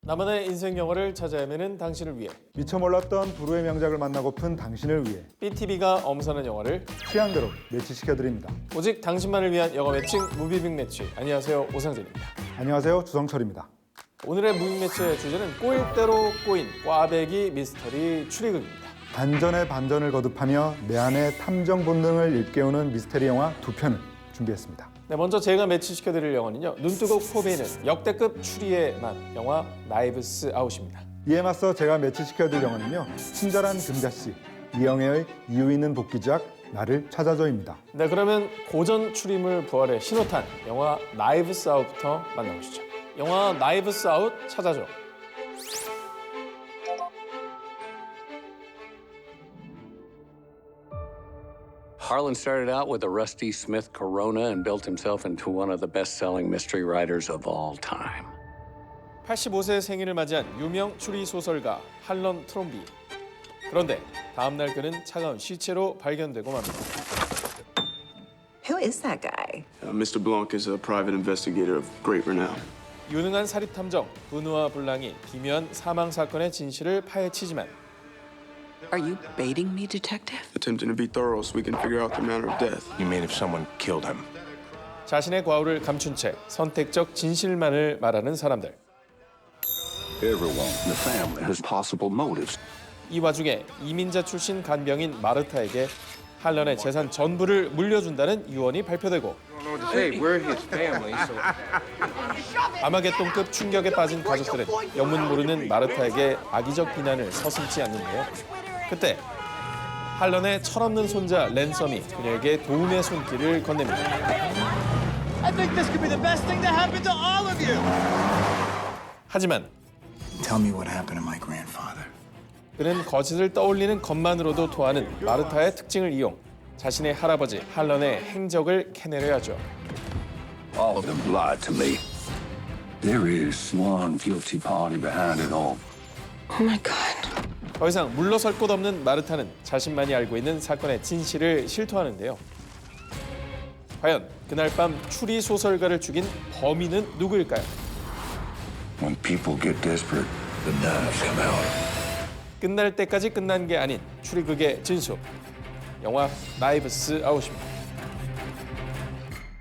나만의 인생 영화를 찾아 헤매는 당신을 위해 미처 몰랐던 불후의 명작을 만나고픈 당신을 위해 BTV가 엄선한 영화를 취향대로 매치시켜드립니다. 오직 당신만을 위한 영화 매칭 무비빅 매치. 안녕하세요, 오상진입니다. 안녕하세요, 주성철입니다. 오늘의 무비빅 매치의 주제는 꼬일 대로 꼬인 꽈배기 미스터리 추리극입니다. 반전에 반전을 거듭하며 내 안의 탐정 본능을 일깨우는 미스테리 영화 두 편을 준비했습니다. 네, 먼저 제가 매치시켜드릴 영화는요, 눈뜨고 포베이는 역대급 추리의 맛, 영화 나이브스 아웃입니다. 이에 맞서 제가 매치시켜드릴 영화는요, 친절한 금자씨 이영애의 이유 있는 복귀작 나를 찾아줘입니다. 네, 그러면 고전 추리물 부활의 신호탄, 영화 나이브스 아웃부터 만나보시죠. 영화 나이브스 아웃 찾아줘. Harlan started out with a Rusty Smith Corona and built himself into one of the best-selling mystery writers of all time. 85세 생일을 맞이한 유명 추리 소설가 할런 트롬비. 그런데 다음 날 그는 차가운 시체로 발견되고 맙니다. Who is that guy? Mr. Blanc is a private investigator of great renown. 유능한 사립 탐정 브누아 블랑이 기묘한 사망 사건의 진실을 파헤치지만 Are you baiting me, detective? Attempting to be thorough so we can figure out the manner of death. You mean if someone killed him? 자신의 과오를 감춘 채 선택적 진실만을 말하는 사람들. Everyone in the family has possible motives. 이 와중에 이민자 출신 간병인 마르타에게 할런의 재산 전부를 물려준다는 유언이 발표되고 Hey, we're his family, so 아마겟돈급 충격에 빠진 가족들은 영문 모르는 마르타에게 악의적 비난을 서슴지 않는데요. 그때 할런의 철없는 손자 랜섬이 그녀에게 도움의 손길을 건넵니다. I think this could be the best thing to happen to all of you. 하지만 Tell me what happened to my grandfather. 그는 거짓을 떠올리는 것만으로도 토하는 마르타의 특징을 이용 자신의 할아버지 할런의 행적을 캐내려 하죠. All of them lied to me. There is one guilty party behind it all. Oh my God. 더 이상 물러설 곳 없는 마르타는 자신만이 알고 있는 사건의 진실을 실토하는데요. 과연 그날 밤 추리 소설가를 죽인 범인은 누구일까요? When people get desperate, the knives come out. 끝날 때까지 끝난 게 아닌 추리극의 진수. 영화 나이브스 아웃입니다.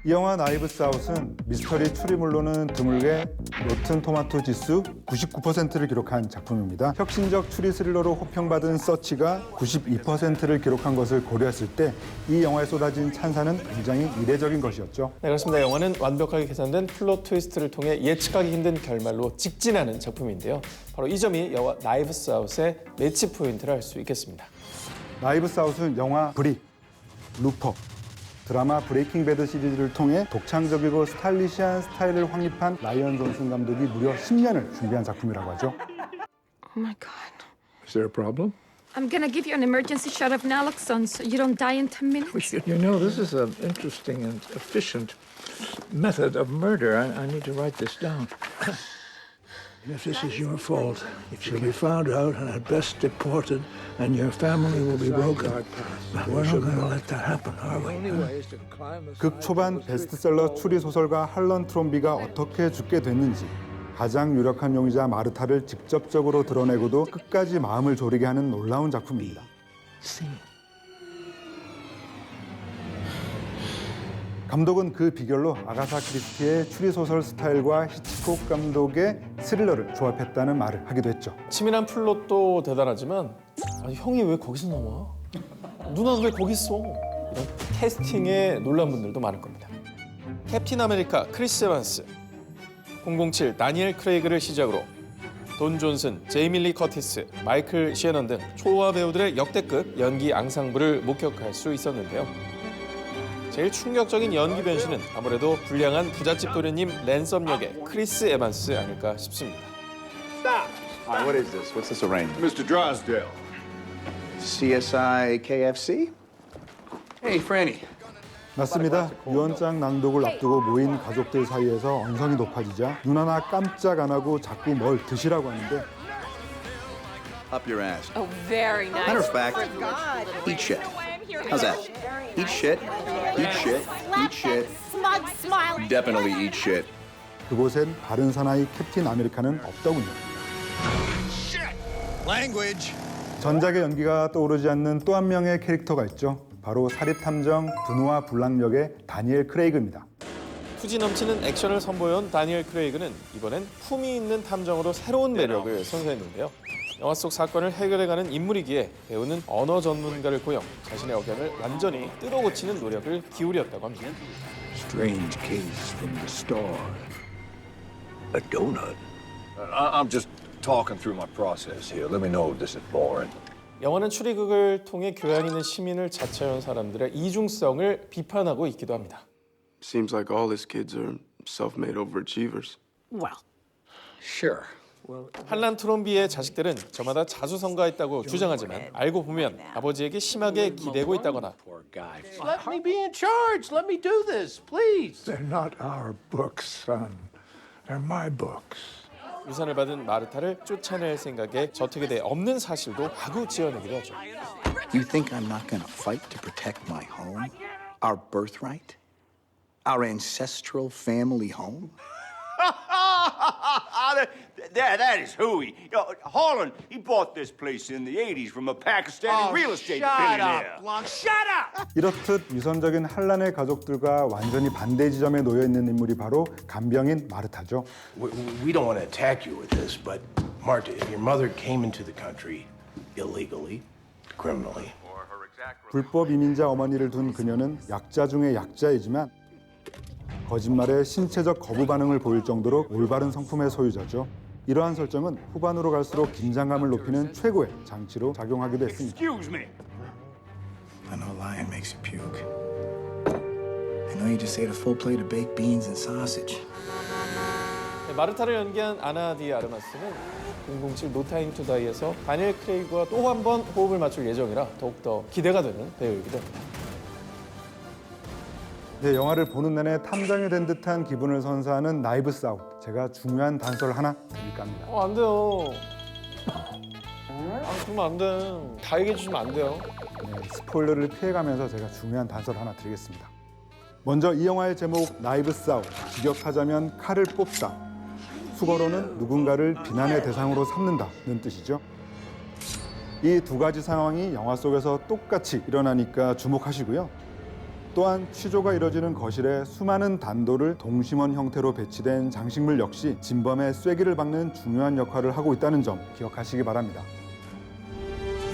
이 영화 나이브스 아웃은 미스터리 추리물로는 드물게 로튼 토마토 지수 99%를 기록한 작품입니다. 혁신적 추리 스릴러로 호평받은 서치가 92%를 기록한 것을 고려했을 때 이 영화에 쏟아진 찬사는 굉장히 이례적인 것이었죠. 네, 그렇습니다. 영화는 완벽하게 계산된 플롯 트위스트를 통해 예측하기 힘든 결말로 직진하는 작품인데요. 바로 이 점이 영화 나이브스 아웃의 매치 포인트를 할 수 있겠습니다. 나이브스 아웃은 영화 브릭, 루퍼, 드라마 브레이킹 배드 시리즈를 통해 독창적이고 스타일리시한 스타일을 확립한 라이언 존슨 감독이 무려 10년을 준비한 작품이라고 하죠. Oh my God. Is there a problem? I'm gonna give you an emergency shot of naloxone so you don't die in 10 minutes. you know this is an interesting and efficient method of murder. I need to write this down. If this is your fault, she'll be found out and at best deported, and your family will be broken. But we're not going to let that happen, are we? 극 초반 베스트셀러 추리 소설가 할런 트롬비가 어떻게 죽게 됐는지 가장 유력한 용의자 마르타를 직접적으로 드러내고도 끝까지 마음을 졸이게 하는 놀라운 작품입니다. 감독은 그 비결로 아가사 크리스티의 추리소설 스타일과 히치콕 감독의 스릴러를 조합했다는 말을 하기도 했죠. 치밀한 플롯도 대단하지만 아니, 형이 왜 거기서 나와? 누나는 왜 거기 있어? 이런 캐스팅에 놀란 분들도 많을 겁니다. 캡틴 아메리카 크리스 에반스, 007 다니엘 크레이그를 시작으로 돈 존슨, 제이미 리 커티스, 마이클 시애넌 등 초호화 배우들의 역대급 연기 앙상블을 목격할 수 있었는데요. 제일 충격적인 연기 변신은 아무래도 불량한 부잣집 도련님 랜섬 역의 크리스 에반스 아닐까 싶습니다. What is this? What's this arrangement? Mr. Drysdale. CSI KFC? Hey, Franny. 맞습니다. 유언장 낭독을 앞두고 모인 가족들 사이에서 언성이 높아지자 눈 하나 깜짝 안 하고 자꾸 뭘 드시라고 하는데 Up your ass. Oh, very nice. Matter of fact, eat shit. How's that? Eat shit, eat shit, eat shit. Smug smile. Definitely eat shit. 그곳엔 바른 사나이 캡틴 아메리카는 없더군요. 전작의 연기가 떠오르지 않는 또 한 명의 캐릭터가 있죠. 바로 사립탐정 드누아 블랑 역의 다니엘 크레이그입니다. 투지 넘치는 액션을 선보여온 다니엘 크레이그는 이번엔 품위 있는 탐정으로 새로운 매력을 선사했는데요. 영화 속 사건을 해결해가는 인물이기에 배우는 언어 전문가를 고용, 자신의 억양을 완전히 뜯어고치는 노력을 기울였다고 합니다. Strange case from the store. A donut? I'm just talking through my process here. Let me know if this is boring. 영화는 추리극을 통해 교양 있는 시민을 자처한 사람들의 이중성을 비판하고 있기도 합니다. Seems like all his kids are self-made overachievers. Well, Sure. 한란 트롬비의 자식들은 저마다 자수성가했다고 주장하지만 알고 보면 아버지에게 심하게 기대고 있다거나 Poor guy. Let me be in charge. Let me do this, please. They're not our books, son. They're my books. 유산을 받은 마르타를 쫓아낼 생각에 저택에 대해 없는 사실도 마구 지어내기도 하죠. You think I'm not gonna fight to protect my home? Our birthright? Our ancestral family home? That is hooey. Harlan, he bought this place in the 80s from a Pakistani real estate billionaire. Shut up, Blanc. Shut up! 이렇듯 위선적인 한란의 가족들과 완전히 반대 지점에 놓여 있는 인물이 바로 간병인 마르타죠. We don't want to attack you with this, but Marta, your mother came into the country illegally, criminally. 불법 이민자 어머니를 둔 그녀는 약자 중의 약자이지만 거짓말에 신체적 거부 반응을 보일 정도로 올바른 성품의 소유자죠. 이러한 설정은 후반으로 갈수록 긴장감을 높이는 최고의 장치로 작용하기도 했습니다. Excuse me. I know lying makes you puke. I know you just ate a full plate of baked beans and sausage. 마르타를 연기한 아나 디 아르마스는 007 노 타임 투 다이에서 다니엘 크레이그와 또 한 번 호흡을 맞출 예정이라 더욱더 기대가 되는 배우이기도 합니다. 이제 영화를 보는 내내 탐정이 된 듯한 기분을 선사하는 나이브스 아웃. 제가 중요한 단서를 하나 드릴까 합니다. 안 돼요. 그러면 안 돼. 다 얘기해 주시면 안 돼요. 네, 스포일러를 피해가면서 제가 중요한 단서를 하나 드리겠습니다. 먼저 이 영화의 제목 나이브스 아웃. 직역하자면 칼을 뽑다. 수거로는 누군가를 비난의 대상으로 삼는다는 뜻이죠. 이 두 가지 상황이 영화 속에서 똑같이 일어나니까 주목하시고요. 또한 취조가 이뤄지는 거실에 수많은 단도를 동심원 형태로 배치된 장식물 역시 진범의 쐐기를 박는 중요한 역할을 하고 있다는 점 기억하시기 바랍니다.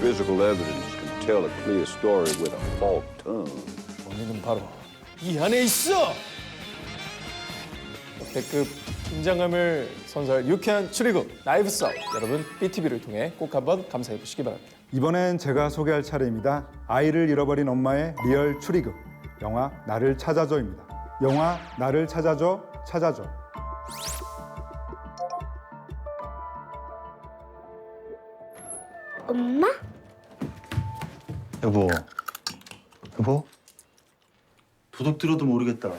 Physical evidence can tell a clear story with a forked tongue. 원인은 바로 이 안에 있어! 역대급 긴장감을 선사할 유쾌한 추리극 나이브스 아웃. 여러분 BTV를 통해 꼭 한번 감상해 보시기 바랍니다. 이번엔 제가 소개할 차례입니다. 아이를 잃어버린 엄마의 리얼 추리극. 영화 나를 찾아줘입니다. 영화 나를 찾아줘, 찾아줘. 엄마? 여보. 여보? 도둑 들어도 모르겠다.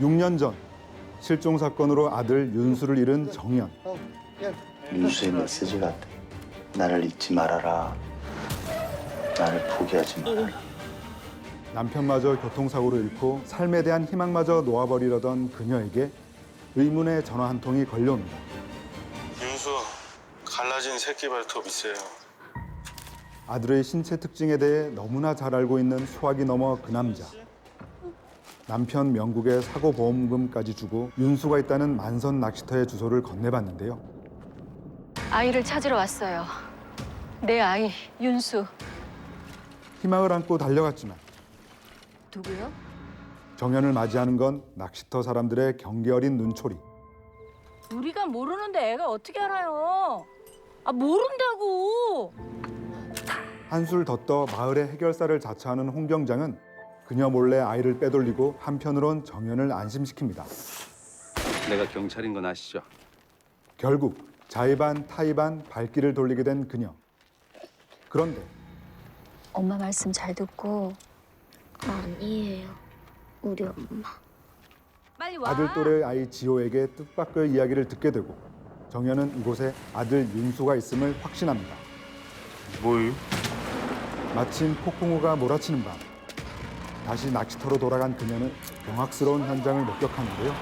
6년 전 실종 사건으로 아들 윤수를 잃은 정연. 윤수의 메시지 같아. 나를 잊지 말아라. 나를 포기하지 말아라. 남편마저 교통사고로 잃고 삶에 대한 희망마저 놓아버리려던 그녀에게 의문의 전화 한 통이 걸려옵니다. 윤수, 갈라진 새끼 발톱 있어요. 아들의 신체 특징에 대해 너무나 잘 알고 있는 수학이 넘어 그 남자. 남편 명국에 사고 보험금까지 주고 윤수가 있다는 만선 낚시터의 주소를 건네봤는데요. 아이를 찾으러 왔어요. 내 아이 윤수. 희망을 안고 달려갔지만 누구요? 정연을 맞이하는 건 낚시터 사람들의 경계 어린 눈초리. 우리가 모르는데 애가 어떻게 알아요? 아 모른다고. 한술 더 떠 마을의 해결사를 자처하는 홍경장은 그녀 몰래 아이를 빼돌리고 한편으론 정연을 안심시킵니다. 내가 경찰인 건 아시죠? 결국 자의반 타의반 발길을 돌리게 된 그녀. 그런데 엄마 말씀 잘 듣고. 아니에요. 우리 엄마. 빨리 와. 아들 또래의 아이 지호에게 뜻밖의 이야기를 듣게 되고 정연은 이곳에 아들 윤수가 있음을 확신합니다. 뭐예요? 마침 폭풍우가 몰아치는 밤 다시 낚시터로 돌아간 그녀는 경악스러운 현장을 목격하는데요.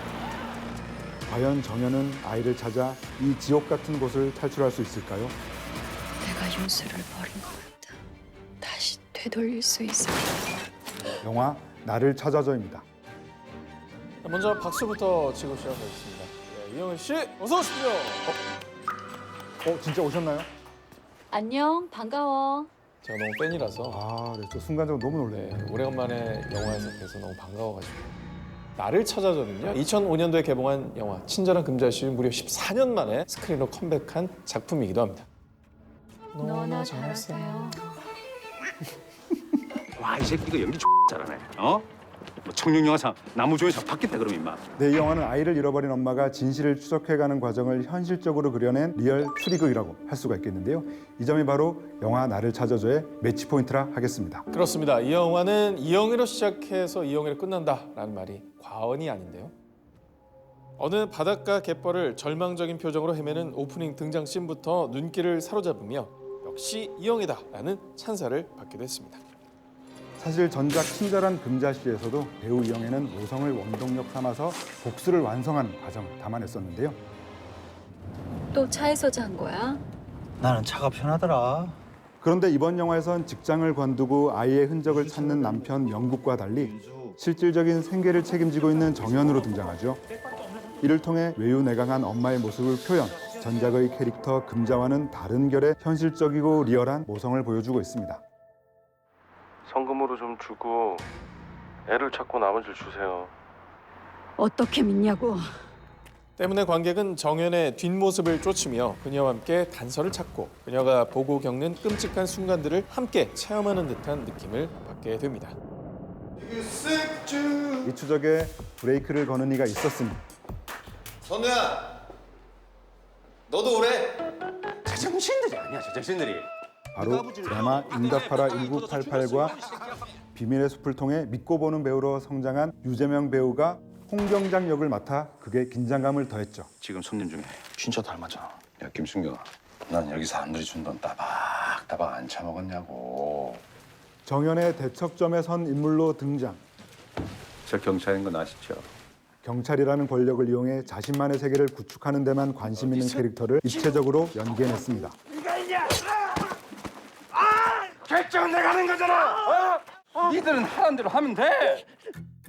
과연 정연은 아이를 찾아 이 지옥 같은 곳을 탈출할 수 있을까요? 내가 윤수를 버린 것 같다. 다시 되돌릴 수 있을까? 영화 나를 찾아줘입니다. 먼저 박수부터 치고 시작하겠습니다. 네, 이영애 씨, 어서 오십시오. 진짜 오셨나요? 안녕, 반가워. 제가 너무 팬이라서 네, 저 순간적으로 너무 놀래요. 네, 오래간만에 영화에서 뵈서 너무 반가워가지고. 나를 찾아줘는요, 2005년도에 개봉한 영화 친절한 금자씨는 무려 14년 만에 스크린으로 컴백한 작품이기도 합니다. 너나 잘하세요. 와, 이 새끼가 연기 잘하네. 어? 뭐 청룡영화상 나무조연상 받겠다 그러면 임마. 네, 이 영화는 아이를 잃어버린 엄마가 진실을 추적해가는 과정을 현실적으로 그려낸 리얼 추리극이라고 할 수가 있겠는데요. 이 점이 바로 영화 나를 찾아줘의 매치 포인트라 하겠습니다. 그렇습니다. 이 영화는 이영애로 시작해서 이영애로 끝난다라는 말이 과언이 아닌데요. 어느 바닷가 갯벌을 절망적인 표정으로 헤매는 오프닝 등장 씬부터 눈길을 사로잡으며 역시 이영애다라는 찬사를 받기도 했습니다. 사실 전작 친절한 금자씨에서도 배우 이영애는 모성을 원동력 삼아서 복수를 완성하는 과정을 담아냈었는데요. 또 차에서 잔 거야? 나는 차가 편하더라. 그런데 이번 영화에선 직장을 관두고 아이의 흔적을 찾는 남편 명국과 달리 실질적인 생계를 책임지고 있는 정연으로 등장하죠. 이를 통해 외유내강한 엄마의 모습을 표현, 전작의 캐릭터 금자와는 다른 결의 현실적이고 리얼한 모성을 보여주고 있습니다. 성금으로 좀 주고 애를 찾고 나머지를 주세요. 어떻게 믿냐고. 때문에 관객은 정연의 뒷모습을 쫓으며 그녀와 함께 단서를 찾고 그녀가 보고 겪는 끔찍한 순간들을 함께 체험하는 듯한 느낌을 받게 됩니다. 이 추적에 브레이크를 거는 이가 있었으니 선우야, 너도 오래? 제정신들이 아니야, 제정신들이. 바로 드라마 응답하라 1988과 비밀의 숲을 통해 믿고 보는 배우로 성장한 유재명 배우가 홍경장 역을 맡아 극에 긴장감을 더했죠. 지금 손님 중에 진짜 닮았잖아. 야, 김순경아, 난 여기 사람들이 준 돈 따박따박 안 처먹었냐고. 정연의 대척점에 선 인물로 등장. 저 경찰인 건 아시죠? 경찰이라는 권력을 이용해 자신만의 세계를 구축하는 데만 관심 있는 캐릭터를 입체적으로 연기해냈습니다. 결정은 내가 하는 거잖아. 니들은 하는 대로 하면 돼.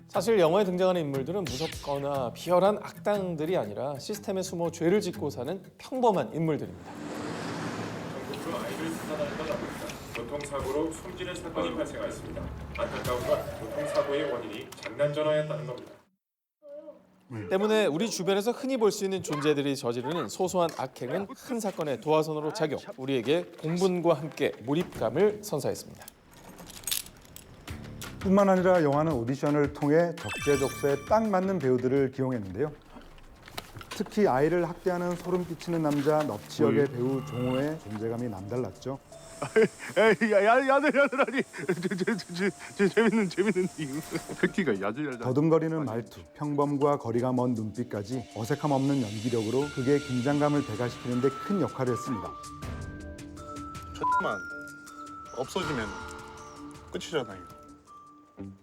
사실 영화에 등장하는 인물들은 무섭거나 비열한 악당들이 아니라 시스템에 숨어 죄를 짓고 사는 평범한 인물들입니다. 아이를 수사하다가 교통사고로 숨지는 사건이 발생하였습니다. 안타까운 건 교통사고의 원인이 장난전화였다는 겁니다. 때문에 우리 주변에서 흔히 볼 수 있는 존재들이 저지르는 소소한 악행은 큰 사건의 도화선으로 작용, 우리에게 공분과 함께 몰입감을 선사했습니다. 뿐만 아니라 영화는 오디션을 통해 적재적소에 딱 맞는 배우들을 기용했는데요. 특히 아이를 학대하는 소름 끼치는 남자 넙치 역의 배우 종호의 존재감이 남달랐죠. 야들야들하니 재밌는 이유. 새끼가 야들야들. 더듬거리는 말투, 평범과 거리가 먼 눈빛까지 어색함 없는 연기력으로 극의 긴장감을 배가시키는 데 큰 역할을 했습니다. 만 없어지면 끝이잖아요.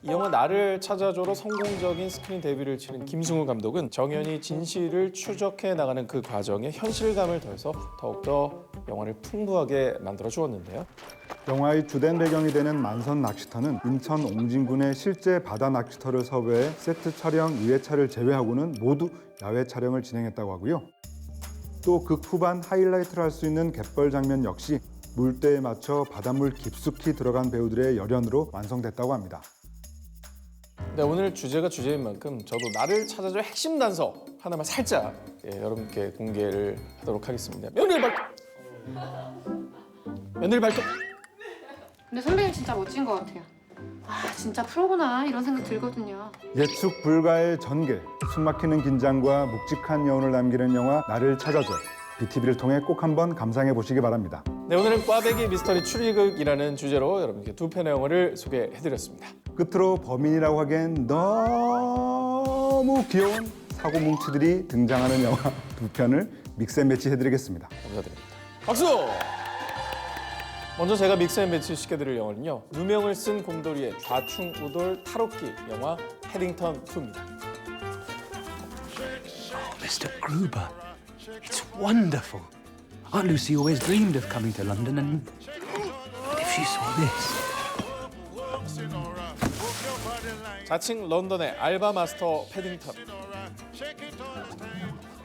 이 영화 나를 찾아줘로 성공적인 스크린 데뷔를 치른 김승우 감독은 정연이 진실을 추적해 나가는 그 과정에 현실감을 더해서 더욱더 영화를 풍부하게 만들어 주었는데요. 영화의 주된 배경이 되는 만선 낚시터는 인천 옹진군의 실제 바다 낚시터를 섭외해 세트 촬영 2회차를 제외하고는 모두 야외 촬영을 진행했다고 하고요. 또 극 후반 하이라이트를 할 수 있는 갯벌 장면 역시 물때에 맞춰 바닷물 깊숙이 들어간 배우들의 열연으로 완성됐다고 합니다. 네, 오늘 주제가 주제인 만큼 저도 나를 찾아줘 핵심 단서 하나만 살짝 여러분께 공개를 하도록 하겠습니다. 며느리 발톱! 며느리 발톱! 근데 선배님 진짜 멋진 것 같아요. 아, 진짜 프로구나 이런 생각 들거든요. 예측 불가의 전개, 숨막히는 긴장과 묵직한 여운을 남기는 영화 나를 찾아줘. BTV를 통해 꼭 한번 감상해 보시기 바랍니다. 네, 오늘은 꽈배기 미스터리 추리극이라는 주제로 여러분께 두 편의 영화를 소개해드렸습니다. 끝으로 범인이라고 하기엔 너무 귀여운 사고 뭉치들이 등장하는 영화 두 편을 믹스앤매치 해드리겠습니다. 감사드립니다. 박수! 먼저 제가 믹스앤매치 시켜드릴 영화는요. 누명을 쓴 곰돌이의 좌충우돌 탈옥기 영화 패딩턴 2입니다. Mr. Gruber. It's wonderful. Aunt Lucy always dreamed of coming to London, and if she saw this. 자칭 런던의 알바 마스터 패딩턴.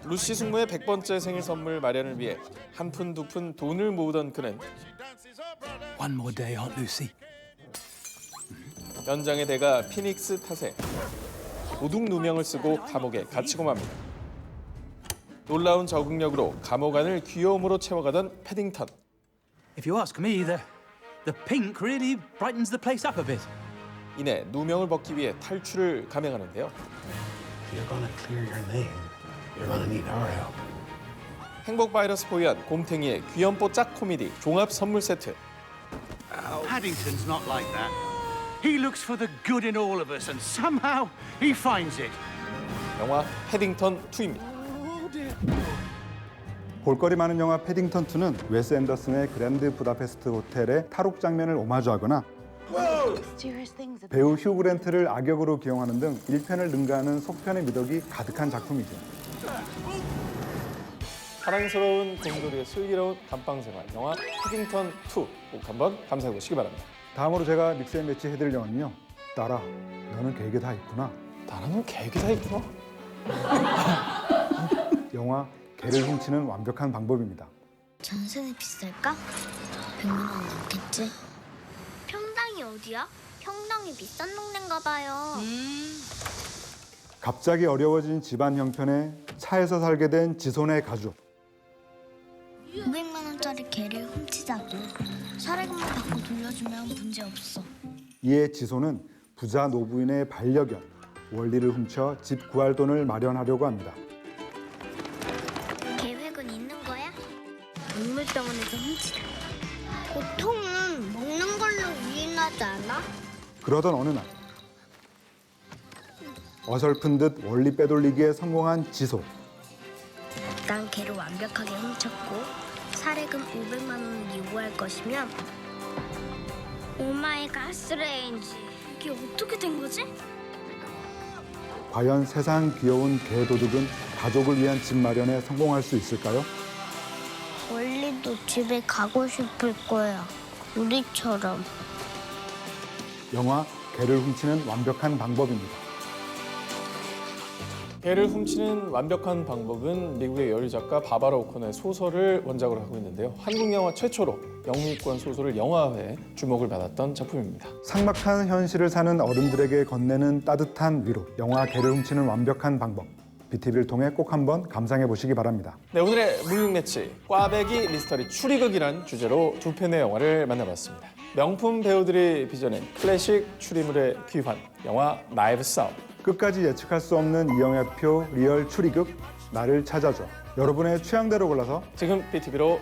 루시 숙모의 100번째 생일 선물 마련을 위해 한 푼 두 푼 돈을 모으던 그는 One more day, Aunt Lucy. 연장의 대가 피닉스 탓에 도둑 누명을 쓰고 감옥에 갇히고 맙니다. 놀라운 적응력으로 감옥 안을 귀여움으로 채워가던 패딩턴. If you ask me, the pink really brightens the place up a bit. 이내 누명을 벗기 위해 탈출을 감행하는데요. You're gonna clear your name. You're gonna need our help. 행복 바이러스 포위한 곰탱이의 귀염뽀 짝 코미디 종합 선물 세트. Paddington's not like that. He looks for the good in all of us, and somehow he finds it. 영화 패딩턴 2입니다. 볼거리 많은 영화 패딩턴 2는 웨스 앤더슨의 그랜드 부다페스트 호텔의 탈옥 장면을 오마주하거나 배우 휴 그랜트를 악역으로 기용하는 등 1편을 능가하는 속편의 미덕이 가득한 작품이죠. 사랑스러운 곰돌이의 슬기로운 감방생활 영화 패딩턴 2 꼭 한번 감상해 보시기 바랍니다. 다음으로 제가 믹스앤매치 해드릴 영화는요. 딸아, 너는 계획이 다 있구나. 나라는 계획이 다 있구나. 영화 개를 훔치는 완벽한 방법입니다. 전세는 비쌀까? 100만 원 넘겠지? 평당이 어디야? 평당이 비싼 동네인가 봐요. 갑자기 어려워진 집안 형편에 차에서 살게 된 지손의 가족. 500만 원짜리 개를 훔치자고. 사례금만 받고 돌려주면 문제 없어. 이에 지손은 부자 노부인의 반려견 월리를 훔쳐 집 구할 돈을 마련하려고 합니다. 계획은 있는 거야? 동물병원에서 훔치자. 보통은 먹는 걸로 유인하지 않아? 그러던 어느 날 어설픈 듯 원리 빼돌리기에 성공한 지소. 난 개를 완벽하게 훔쳤고 사례금 500만 원을 요구할 것이면 오마이 가스레인지. 이게 어떻게 된 거지? 과연 세상 귀여운 개 도둑은 가족을 위한 집 마련에 성공할 수 있을까요? 원리도 집에 가고 싶을 거야. 우리처럼. 영화 개를 훔치는 완벽한 방법입니다. 개를 훔치는 완벽한 방법은 미국의 여류 작가 바바라 오컨의 소설을 원작으로 하고 있는데요. 한국 영화 최초로 영미권 소설을 영화화해 주목을 받았던 작품입니다. 삭막한 현실을 사는 어른들에게 건네는 따뜻한 위로. 영화 개를 훔치는 완벽한 방법. BTV를 통해 꼭 한번 감상해 보시기 바랍니다. 네, 오늘의 물육매치 꽈배기 미스터리 추리극이란 주제로 두 편의 영화를 만나봤습니다. 명품 배우들이 빚어낸 클래식 추리물의 귀환, 영화 나이브스 아웃. 끝까지 예측할 수 없는 이영애표 리얼 추리극 나를 찾아줘. 여러분의 취향대로 골라서 지금 BTV로